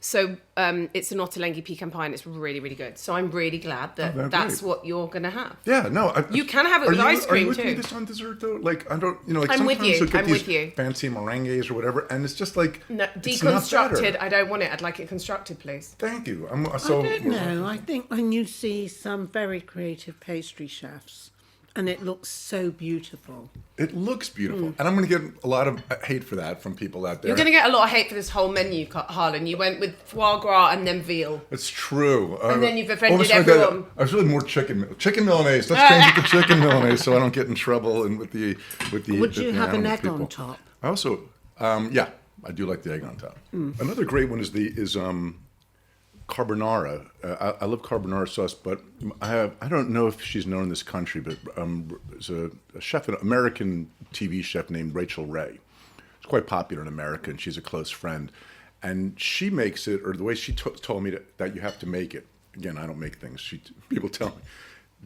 So it's an Ottolenghi pecan pie, and it's really, really good. So I'm really glad that they're that's great. what you're going to have. Yeah, no. You can have it with ice Are you cream with me too. this on dessert though? Like I don't, like I'm with sometimes you, you'll get I'm these with you. fancy meringues or whatever, and it's just like No, it's not deconstructed. better. I don't want it. I'd like it constructed, please. Thank you. I I don't know. I think when you see some very creative pastry chefs, and it looks so beautiful. It looks beautiful, and I'm going to get a lot of hate for that from people out there. You're going to get a lot of hate for this whole menu, Harlan. You went with foie gras and then veal. It's true. And then you've offended almost like that- everyone. I was really more chicken Milanese. Let's change it to chicken Milanese so I don't get in trouble and with the. Would you have an animal egg on people. top? I also, yeah, I do like the egg on top. Another great one is carbonara. I love carbonara sauce, but I don't know if she's known in this country, but there's a chef, an American TV chef named Rachel Ray. She's quite popular in America, and she's a close friend. And she makes it, or the way she told me that you have to make it. Again, I don't make things. People tell me.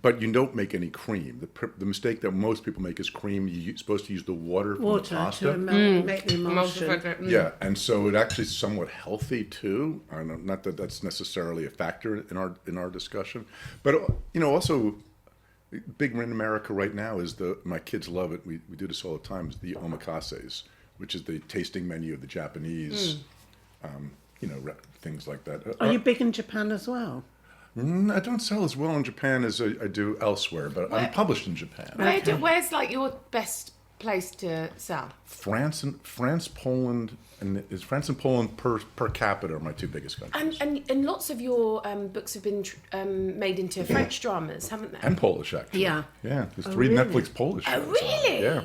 But you don't make any cream. The mistake that most people make is cream. You're supposed to use the water from the Water pasta. to make the emulsion. Yeah, and so it actually is somewhat healthy too. I know, not that that's necessarily a factor in our discussion, but also big in America right now is my kids love it. We do this all the time. Is the omakases, which is the tasting menu of the Japanese, things like that. Are you big in Japan as well? I don't sell as well in Japan as I do elsewhere, but I'm published in Japan. Where's like your best place to sell? France, Poland, and Poland per capita are my two biggest countries. And lots of your books have been made into French dramas, haven't they? And Polish, actually. Yeah. Yeah, there's three really? Netflix Polish shows. really? Yeah.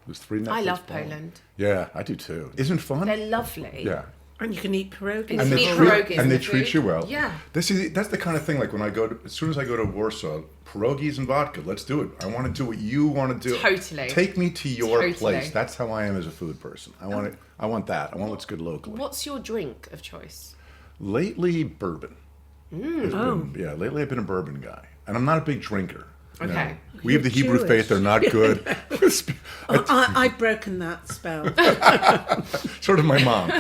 There's 3 Netflix I love Polish. Poland. Yeah, I do too. Isn't it fun? They're lovely. Yeah. And you can eat pierogies. And they meat treat, pierogies and they and treat food. you well. Yeah. That's the kind of thing, like when I as soon as I go to Warsaw, pierogies and vodka, let's do it. I want to do what you want to do. Totally. Take me to your Totally. place. That's how I am as a food person. I want it. I want that. I want what's good locally. What's your drink of choice? Lately, bourbon. Lately I've been a bourbon guy. And I'm not a big drinker. you know. Okay. We have the Hebrew Jewish. faith, they're not good. I've broken that spell. Sort of my mom.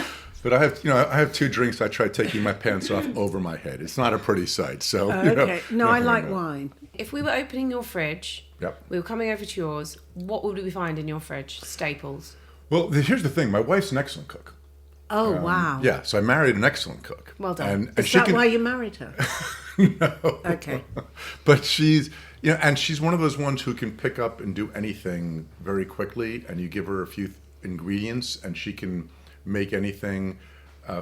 But I have 2 drinks. I try taking my pants off over my head. It's not a pretty sight. So Okay. No, I like wine. If we were opening your fridge, Yep. we were coming over to yours, what would we find in your fridge? Staples. Well, here's the thing. My wife's an excellent cook. Oh, wow. Yeah, so I married an excellent cook. Well done. And Is she that can, why you married her? No. Okay. But she's, and she's one of those ones who can pick up and do anything very quickly, and you give her a few ingredients, and she can make anything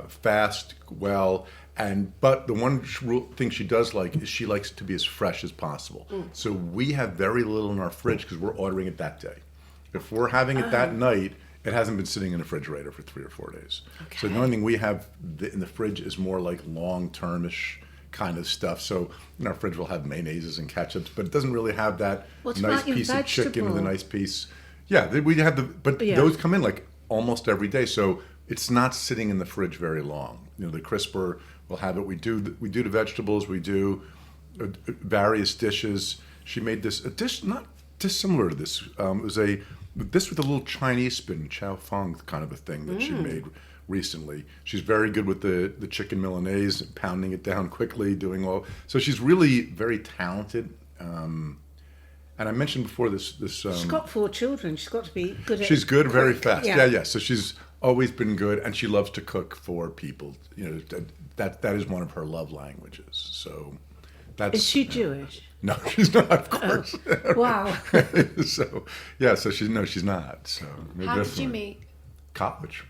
fast, well. But the one thing she does like is she likes to be as fresh as possible. So we have very little in our fridge because we're ordering it that day. If we're having it that night, it hasn't been sitting in the refrigerator for 3 or 4 days. Okay. So the only thing we have in the fridge is more like long-termish kind of stuff. So in our fridge we'll have mayonnaises and ketchups, but it doesn't really have that What nice about your piece of chicken with a vegetable? nice piece. Yeah, we have Yeah. those come in like almost every day. So it's not sitting in the fridge very long. The crisper will have it. We do the vegetables. We do various dishes. She made a dish not dissimilar to this. It was this with a little Chinese spin, chow fang kind of a thing that she made recently. She's very good with the chicken Milanese, pounding it down quickly, doing all. So she's really very talented. And I mentioned before this. She's got 4 children. She's got to be good at She's good, very fast. Yeah. Yeah. So she's always been good, and she loves to cook for people. That is one of her love languages. So that's. Is she Jewish? No, she's not. Of course. Wow. So she's not. So How did you meet? College.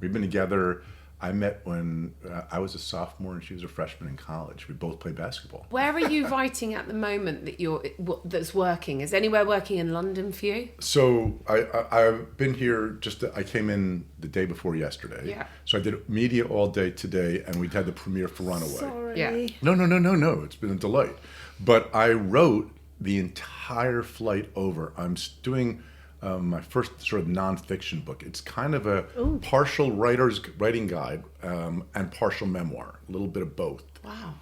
We've been together. I met when I was a sophomore and she was a freshman in college. We both played basketball. Where are you writing at the moment that's working? Is anywhere working in London for you? So I've been here I came in the day before yesterday. Yeah. So I did media all day today, and we had the premiere for Runaway. Sorry. Yeah. No. It's been a delight. But I wrote the entire flight over. I'm doing my first sort of nonfiction book. It's kind of a partial writer's writing guide and partial memoir, a little bit of both. Wow.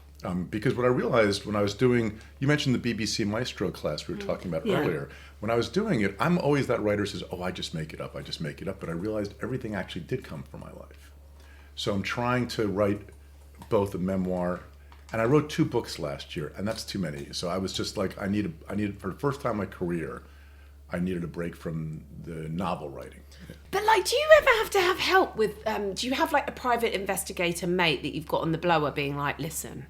Because what I realized when I was doing, you mentioned the BBC Maestro class we were talking about earlier. When I was doing it, I'm always that writer who says, I just make it up. But I realized everything actually did come from my life. So I'm trying to write both a memoir, and I wrote 2 books last year, and that's too many. So I was just like, I needed for the first time in my career, I needed a break from the novel writing. But do you ever have to have help with? Do you have a private investigator mate that you've got on the blower, being like, listen,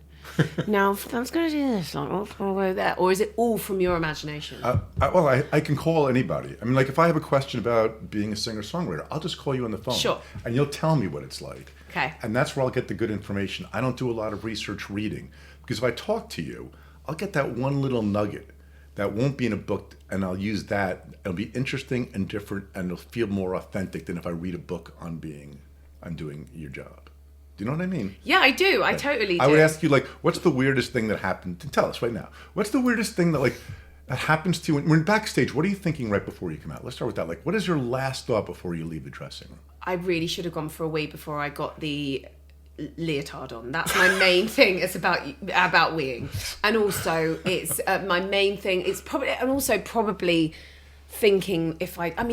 now I was going to do this, I'll go there, or is it all from your imagination? I can call anybody. I mean, if I have a question about being a singer-songwriter, I'll just call you on the phone. Sure. And you'll tell me what it's like. Okay. And that's where I'll get the good information. I don't do a lot of research reading, because if I talk to you, I'll get that one little nugget that won't be in a book, and I'll use that. It'll be interesting and different, and it'll feel more authentic than if I read a book on doing your job. Do you know what I mean? Yeah, I do. I totally do. I would ask you, what's the weirdest thing that happened? Tell us right now. What's the weirdest thing that that happens to you when we're backstage? What are you thinking right before you come out? Let's start with that. What is your last thought before you leave the dressing room? I really should have gone for a wee before I got the leotard on. That's my main thing. It's about weeing, and also it's my main thing. It's probably thinking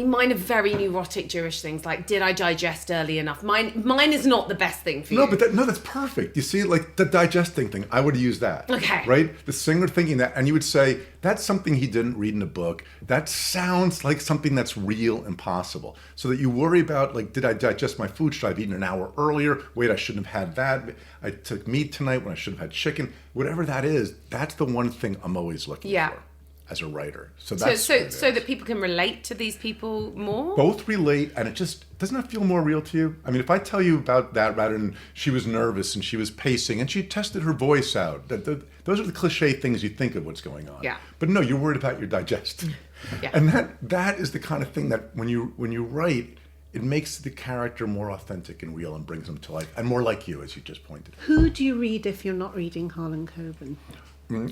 mine are very neurotic Jewish things. Did I digest early enough? Mine is not the best thing for you. No, but that's perfect. You see, the digesting thing, I would use that. Okay. Right? The singer thinking that, and you would say, that's something he didn't read in a book. That sounds like something that's real and possible. So that you worry about, did I digest my food? Should I have eaten an hour earlier? Wait, I shouldn't have had that. I took meat tonight when I should have had chicken. Whatever that is, that's the one thing I'm always looking for as a writer. So that's so that people can relate to these people more? Both relate, and doesn't that feel more real to you? I mean, if I tell you about that rather than she was nervous and she was pacing and she tested her voice out, those are the cliche things you think of what's going on. Yeah. But no, you're worried about your digestion. Yeah. And that is the kind of thing that when you write, it makes the character more authentic and real and brings them to life, and more like you, as you just pointed. Who do you read if you're not reading Harlan Coben?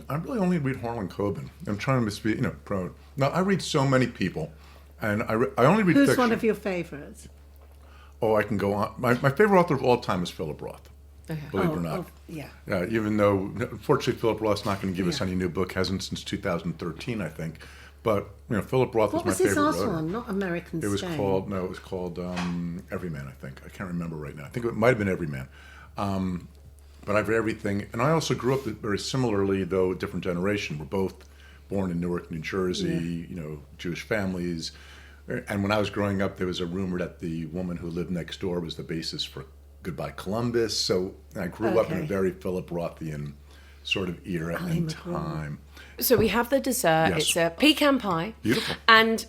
I really only read Harlan Coben. I'm trying to be, proud. Now, I read so many people, and I only read Who's fiction. one of your favorites? Oh, I can go on. My favorite author of all time is Philip Roth, Okay. believe it or not. Yeah. Even though, unfortunately, Philip Roth's not going to give us any new book, hasn't since 2013, I think. But Philip Roth What was was my his favorite last writer. one? Not American It was Strain. called Everyman, I think. I can't remember right now. I think it might have been Everyman. But I've read everything. And I also grew up very similarly, though, a different generation. We're both born in Newark, New Jersey, Jewish families. And when I was growing up, there was a rumor that the woman who lived next door was the basis for Goodbye Columbus. So I grew up in a very Philip Rothian sort of era and time. So we have the dessert. Yes. It's a pecan pie. Beautiful. And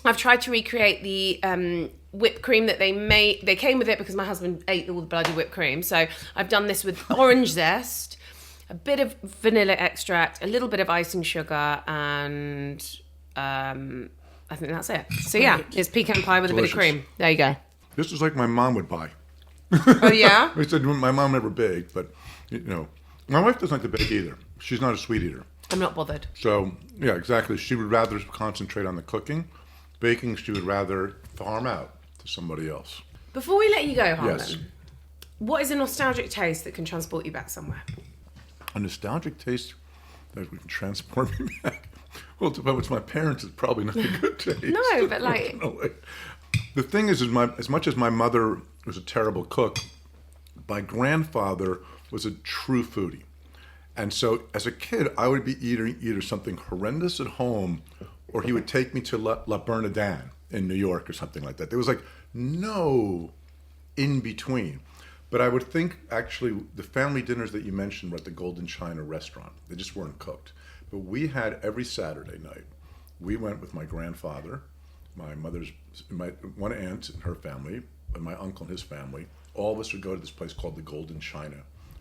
I've tried to recreate the whipped cream that they made. They came with it because my husband ate all the bloody whipped cream. So I've done this with orange zest, a bit of vanilla extract, a little bit of icing sugar, and I think that's it. So yeah, it's pecan pie with Delicious. a bit of cream. There you go. This is like my mom would buy. Oh yeah? I said my mom never baked, but my wife doesn't like to bake either. She's not a sweet eater. I'm not bothered. So yeah, exactly. She would rather concentrate on the cooking. Baking, she would rather farm out to somebody else. Before we let you go, Harlan, Yes. what is a nostalgic taste that can transport you back somewhere? A nostalgic taste that can transport me back. Well, if it was my parents, it's probably not a good taste. No, but like... The thing is as much as my mother was a terrible cook, my grandfather was a true foodie. And so as a kid, I would be eating either something horrendous at home, or he would take me to La Bernardin in New York or something like that. There was like no in between. But I would think, actually, the family dinners that you mentioned were at the Golden China restaurant. They just weren't cooked. But we had every Saturday night, we went with my grandfather, my one aunt and her family, and my uncle and his family. All of us would go to this place called the Golden China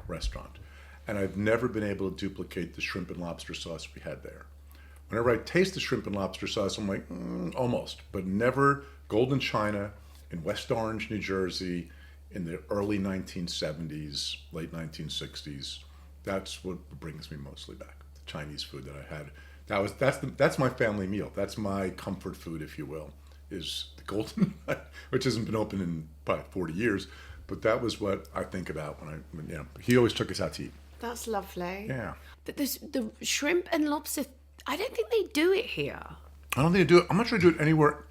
restaurant. And I've never been able to duplicate the shrimp and lobster sauce we had there. Whenever I taste the shrimp and lobster sauce, I'm like, almost. But never Golden China in West Orange, New Jersey, in the early 1970s, late 1960s. That's what brings me mostly back. The Chinese food that I had. That's my family meal. That's my comfort food, if you will, is the Golden, which hasn't been open in probably 40 years. But that was what I think about when he always took us out to eat. That's lovely. Yeah. The shrimp and lobster, I don't think they do it here. I don't think they do it. I'm not sure they do it anywhere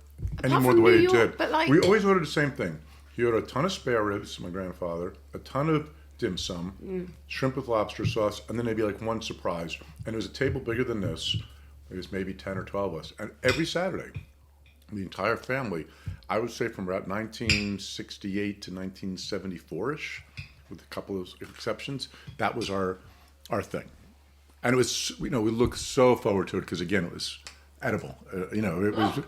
anymore from the way New they York, did. but like- We always ordered the same thing. He ordered a ton of spare ribs, my grandfather, a ton of dim sum, shrimp with lobster sauce, and then maybe like one surprise. And it was a table bigger than this. It was maybe 10 or 12 of us. And every Saturday, the entire family, I would say from about 1968 to 1974-ish, with a couple of exceptions, that was our thing. And it was, we looked so forward to it because, again, it was edible. It was...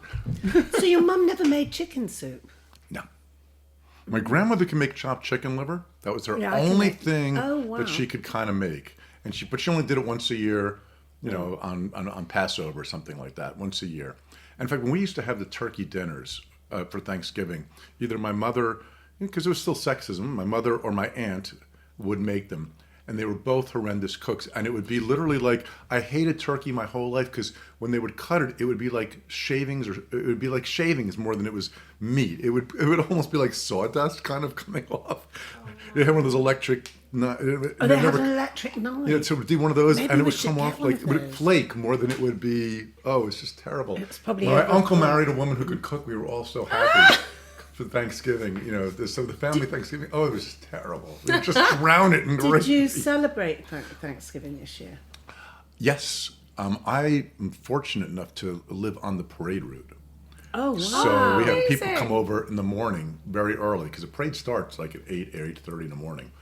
So your mum never made chicken soup? No. My grandmother could make chopped chicken liver. That was her Yeah, I can only make- thing Oh, wow. that she could kind of make. But she only did it once a year, on Passover or something like that, once a year. And in fact, when we used to have the turkey dinners for Thanksgiving, either my mother, because it was still sexism, my mother or my aunt would make them. And they were both horrendous cooks. And it would be literally like, I hated turkey my whole life because when they would cut it, it would be like shavings, or it would be like shavings more than it was meat. It would almost be like sawdust kind of coming off. They had one of those electric... Oh, they had an electric knife. Yeah, so it would do one of those, Maybe and it we would should come get off one like, of it would those. flake more than it would be, it's just terrible. It's probably My everyone uncle called- married a woman who could cook. We were all so happy for Thanksgiving, so the family Thanksgiving, it was just terrible. We would just drown it in gravy. Did you celebrate Thanksgiving this year? Yes. I am fortunate enough to live on the parade route. Oh, wow. So we have people amazing. come over in the morning very early because the parade starts like at 8:30 in the morning.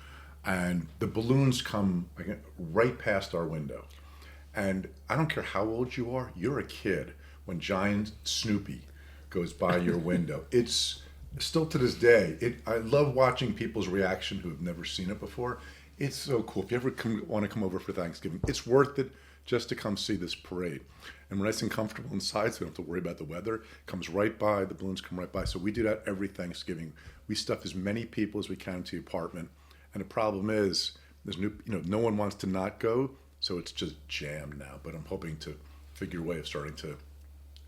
And the balloons come right past our window. And I don't care how old you are, you're a kid when giant Snoopy goes by your window. It's still to this day, I love watching people's reaction who have never seen it before. It's so cool. If you ever want to come over for Thanksgiving, it's worth it just to come see this parade. And we're nice and comfortable inside, so we don't have to worry about the weather. It comes right by, the balloons come right by. So we do that every Thanksgiving. We stuff as many people as we can into the apartment. And the problem is, there's no one wants to not go, so it's just jammed now. But I'm hoping to figure a way of starting to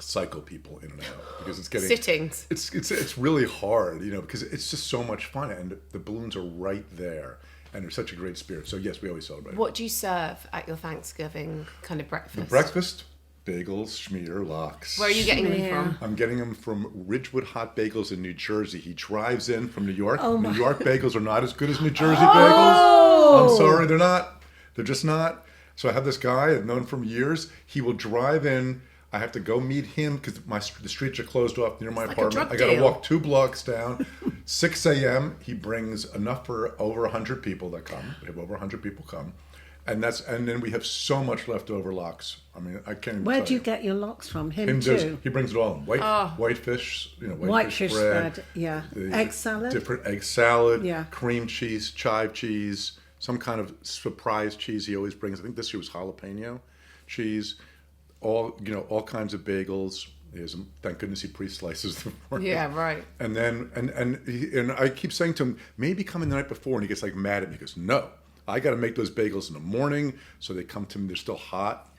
cycle people in and out because it's getting Sittings. It's really hard, because it's just so much fun, and the balloons are right there, and they're such a great spirit. So yes, we always celebrate. What do you serve at your Thanksgiving kind of breakfast? Breakfast, bagels, schmear, lox. Where are you getting them Yeah. from? I'm getting them from Ridgewood Hot Bagels in New Jersey. He drives in from New York. Oh, New my. York bagels are not as good as New Jersey bagels. I'm sorry, they're not. They're just not. So I have this guy I've known from years. He will drive in. I have to go meet him because the streets are closed off near my like a apartment. drug I got to deal. walk 2 blocks down. 6 a.m. He brings enough for over 100 people that come. We have over 100 people come. And then we have so much leftover lox. I mean, I can't even Where tell do you get your lox from? Him Him too? He brings it all in. Whitefish, Whitefish spread, yeah. the Egg salad? different egg salad, Yeah. cream cheese, chive cheese, some kind of surprise cheese he always brings. I think this year was jalapeno cheese, all kinds of bagels. Thank goodness he pre-slices them for me. Yeah, right. And then and I keep saying to him, maybe come in the night before, and he gets like mad at me. He goes, no, I got to make those bagels in the morning so they come to me, they're still hot.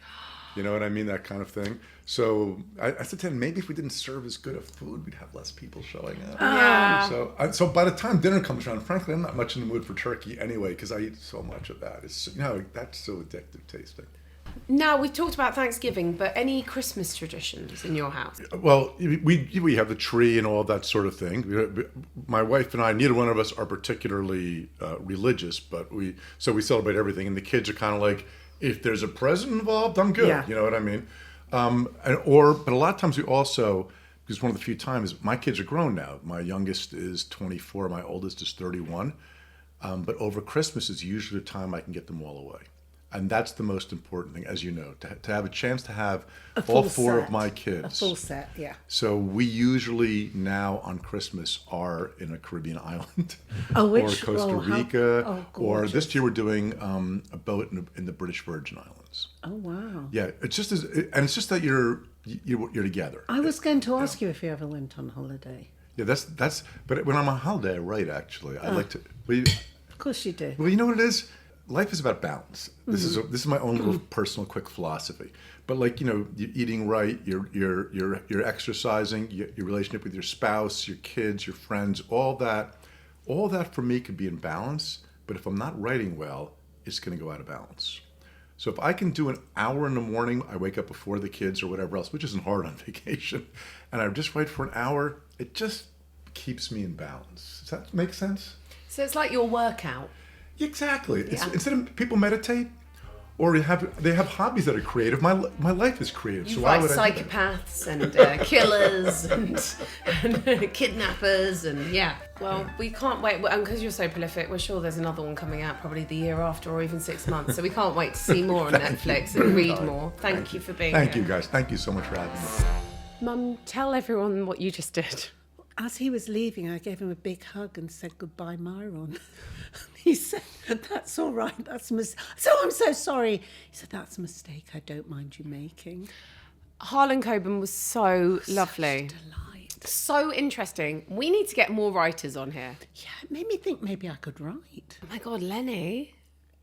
You know what I mean? That kind of thing. So I said to him, maybe if we didn't serve as good of food, we'd have less people showing up. Yeah. So by the time dinner comes around, frankly, I'm not much in the mood for turkey anyway because I eat so much of that. It's that's so addictive tasting. Now, we've talked about Thanksgiving, but any Christmas traditions in your house? Well, we have the tree and all that sort of thing. My wife and I, neither one of us are particularly religious, but we celebrate everything. And the kids are kind of like, if there's a present involved, I'm good. Yeah. You know what I mean? But a lot of times we also, because one of the few times, my kids are grown now. My youngest is 24, my oldest is 31. But over Christmas is usually the time I can get them all away. And that's the most important thing, as you know, to have a chance to have all 4 of my kids. A full set, yeah. So we usually now on Christmas are in a Caribbean island, Oh, or which- Costa oh, how- Rica, oh, or gorgeous. this year we're doing a boat in the British Virgin Islands. Oh, wow. Yeah, it's just that you're together. I was going to ask you if you ever went on holiday. Yeah, that's. But when I'm on holiday, I write actually. I like to. Well, Of course you do. you know what it is? Life is about balance. This is my own little personal quick philosophy. But you're eating right, you're exercising, your relationship with your spouse, your kids, your friends, all that for me could be in balance. But if I'm not writing well, it's going to go out of balance. So if I can do an hour in the morning, I wake up before the kids or whatever else, which isn't hard on vacation, and I just write for an hour, it just keeps me in balance. Does that make sense? So it's like your workout. Exactly. Yeah. Instead of people meditate or they have hobbies that are creative, my life is creative. You So why write would I do that? psychopaths and killers and kidnappers and yeah. Well, we can't wait. And because you're so prolific, we're sure there's another one coming out probably the year after or even 6 months. So we can't wait to see more on Netflix and read more. Thank you for being Thank here. you, guys. Thank you so much for having me. Mum, tell everyone what you just did. As he was leaving, I gave him a big hug and said, goodbye, Myron. He said, that's all right. So I'm so sorry. He said, that's a mistake I don't mind you making. Harlan Coben was so lovely. Delight. So interesting. We need to get more writers on here. Yeah, it made me think maybe I could write. Oh my God, Lenny.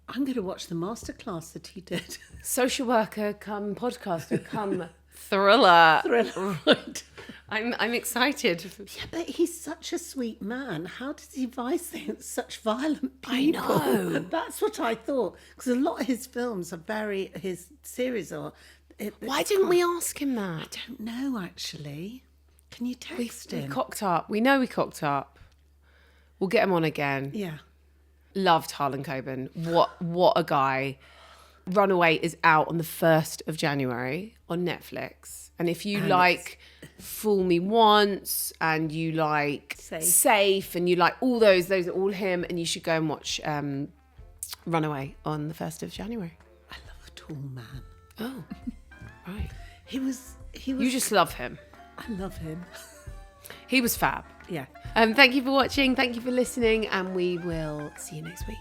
I'm going to watch the masterclass that he did. Social worker, come podcaster, come thriller. Thriller, right? I'm excited. Yeah, but he's such a sweet man. How does he devise such violent people? I know. That's what I thought. Because a lot of his films are his series are. Why didn't we ask him that? I don't know, actually. Can you text We him? cocked up. We know we cocked up. We'll get him on again. Yeah. Loved Harlan Coben. What a guy. Runaway is out on the 1st of January on Netflix. And if you like Fool Me Once and you like Safe and you like all those are all him, and you should go and watch Runaway on the 1st of January. I love a tall man. Oh, right. He was. You just love him. I love him. He was fab. Yeah. Thank you for watching. Thank you for listening. And we will see you next week.